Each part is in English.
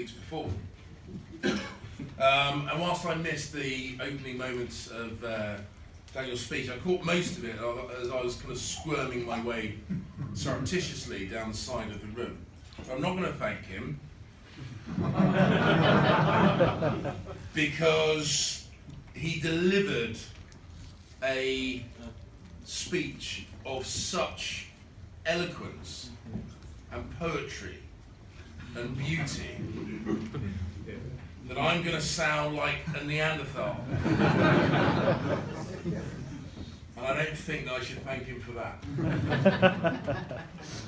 weeks before. And whilst I missed the opening moments of Daniel's speech, I caught most of it as I was kind of squirming my way surreptitiously down the side of the room. So I'm not going to thank him because he delivered a speech of such eloquence and poetry and beauty that I'm going to sound like a Neanderthal. And I don't think that I should thank him for that.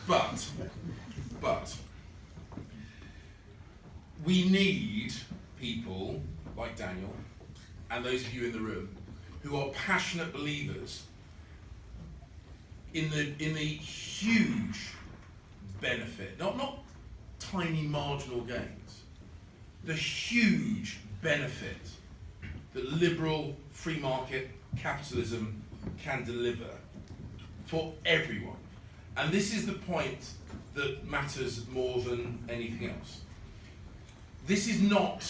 But we need people like Daniel and those of you in the room who are passionate believers in the huge benefit, not tiny marginal gains, the huge benefit that liberal free market capitalism can deliver for everyone. And this is the point that matters more than anything else. This is not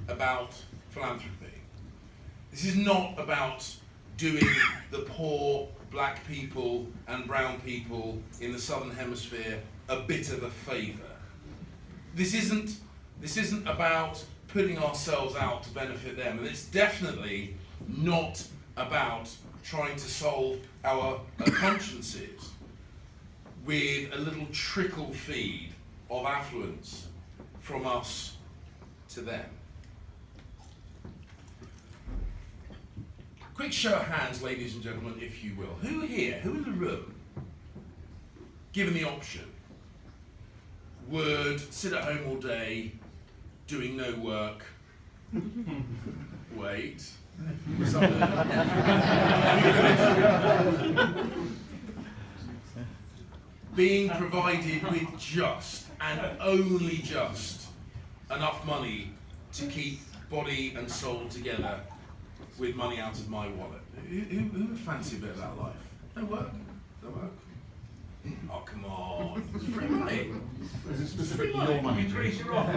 about philanthropy. This is not about doing the poor black people and brown people in the Southern Hemisphere a bit of a favour. This isn't about putting ourselves out to benefit them, and it's definitely not about trying to solve our consciences with a little trickle feed of affluence from us to them. Quick show of hands, ladies and gentlemen, if you will. Who here, who in the room, given the option, would sit at home all day doing no work? Wait. Being provided with just and only just enough money to keep body and soul together with money out of my wallet. Who would fancy a bit of that life? No work? No work? Oh, come on. It's free money. Is it specifically your money? Increase your offer.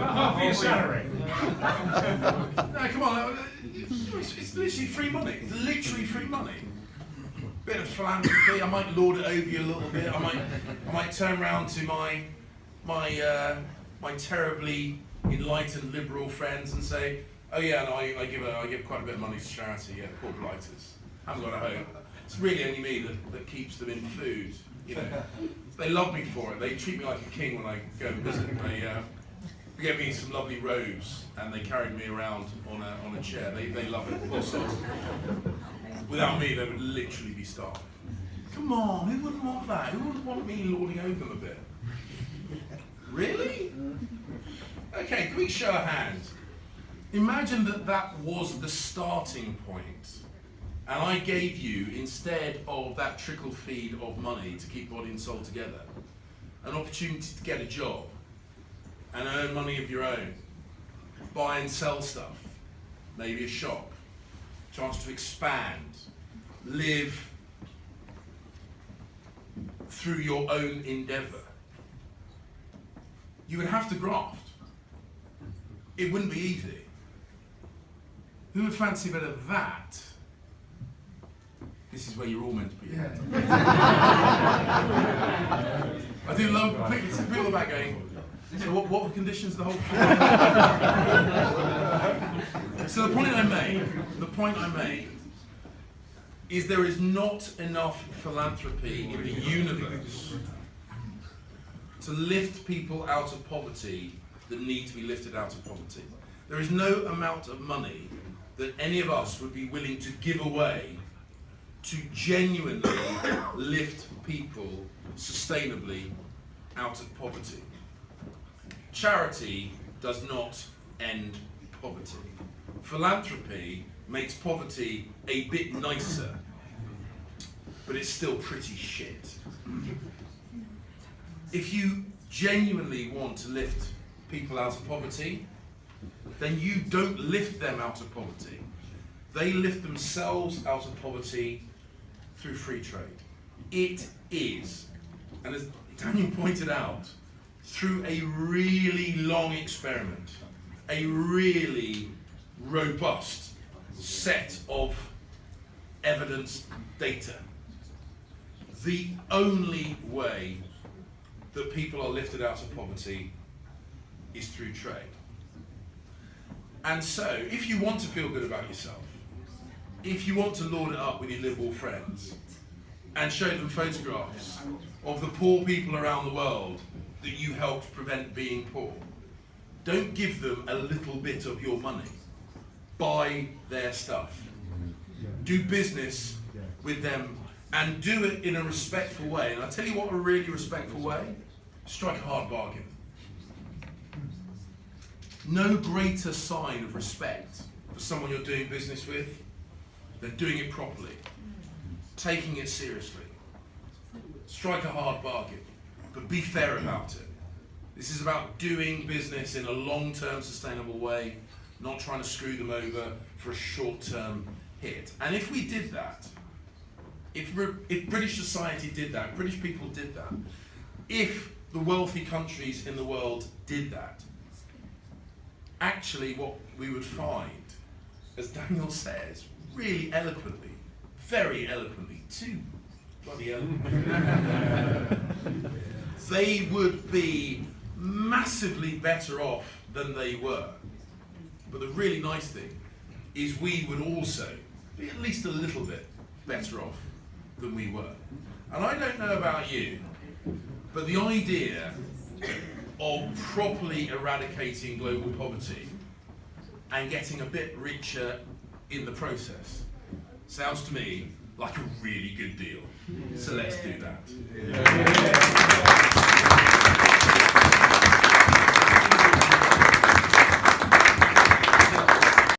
Half your salary. No, come on. It's literally free money. It's literally free money. Bit of philanthropy. I might lord it over you a little bit. I might turn round to my terribly enlightened liberal friends and say, oh yeah, no, I give quite a bit of money to charity. Yeah, poor blighters. Haven't got a home. It's really only me that keeps them in food. You know, they love me for it. They treat me like a king when I go and visit. They gave me some lovely robes and they carried me around on a chair. They love it. All sorts. Without me, they would literally be starving. Come on, who wouldn't want that? Who wouldn't want me lording over them a bit? Really? Okay, quick show of hands. Imagine that was the starting point. And I gave you, instead of that trickle feed of money to keep body and soul together, an opportunity to get a job and earn money of your own, buy and sell stuff, maybe a shop, chance to expand, live through your own endeavour. You would have to graft. It wouldn't be easy. Who would fancy a bit of that? This is where you're all meant to be. Yeah. I do love people about going, so what were the conditions of the whole thing? So the point I make is there is not enough philanthropy in the universe to lift people out of poverty that need to be lifted out of poverty. There is no amount of money that any of us would be willing to give away to genuinely lift people sustainably out of poverty. Charity does not end poverty. Philanthropy makes poverty a bit nicer, but it's still pretty shit. If you genuinely want to lift people out of poverty, then you don't lift them out of poverty. They lift themselves out of poverty through free trade. It is, and as Daniel pointed out, through a really long experiment, a really robust set of evidence data. The only way that people are lifted out of poverty is through trade. And so, if you want to feel good about yourself, if you want to lord it up with your liberal friends and show them photographs of the poor people around the world that you helped prevent being poor, don't give them a little bit of your money. Buy their stuff. Do business with them and do it in a respectful way. And I'll tell you what, a really respectful way: strike a hard bargain. No greater sign of respect for someone you're doing business with than doing it properly, taking it seriously. Strike a hard bargain, but be fair about it. This is about doing business in a long-term sustainable way, not trying to screw them over for a short-term hit. And if we did that, if British society did that, British people did that, if the wealthy countries in the world did that, actually what we would find, as Daniel says, really eloquently, very eloquently, too bloody eloquently, they would be massively better off than they were. But the really nice thing is we would also be at least a little bit better off than we were. And I don't know about you, but the idea of properly eradicating global poverty and getting a bit richer in the process sounds to me like a really good deal. So let's do that.